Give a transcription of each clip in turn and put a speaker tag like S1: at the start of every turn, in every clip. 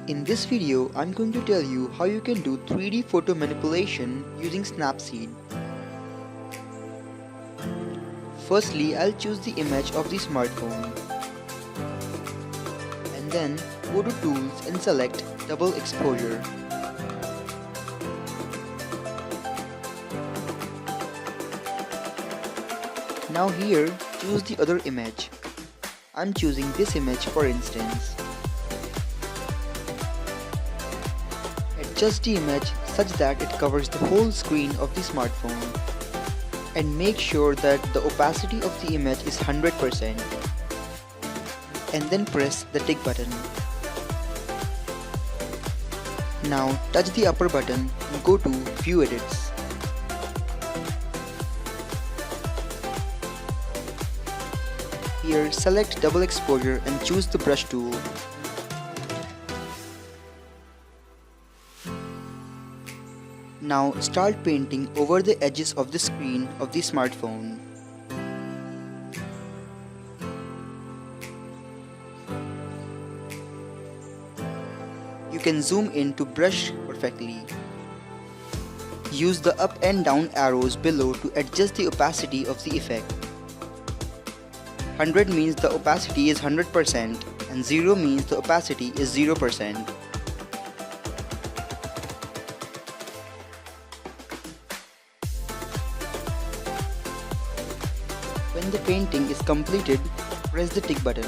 S1: In this video, I'm going to tell you how you can do 3D photo manipulation using Snapseed. Firstly, I'll choose the image of the smartphone. And then go to Tools and select Double Exposure. Now here, choose the other image. I'm choosing this image for instance. Adjust the image such that it covers the whole screen of the smartphone. And make sure that the opacity of the image is 100%. And then press the tick button. Now touch the upper button and go to View Edits. Here select Double Exposure and choose the brush tool. Now start painting over the edges of the screen of the smartphone. You can zoom in to brush perfectly. Use the up and down arrows below to adjust the opacity of the effect. 100 means the opacity is 100% and 0 means the opacity is 0%. When the painting is completed, press the tick button.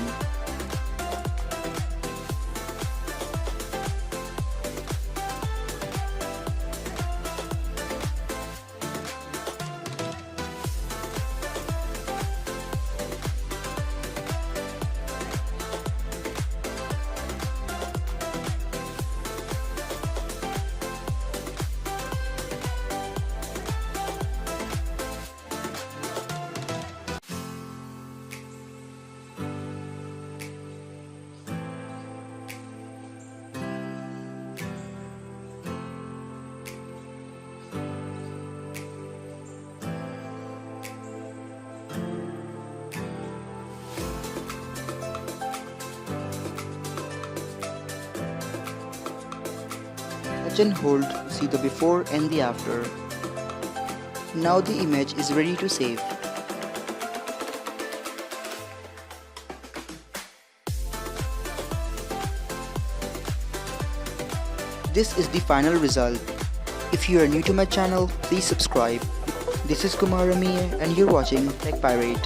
S1: Touch and hold to see the before and the after. Now the image is ready to save. This is the final result. If you are new to my channel, please subscribe. This is Kumar Amir and you're watching Tech Pirate.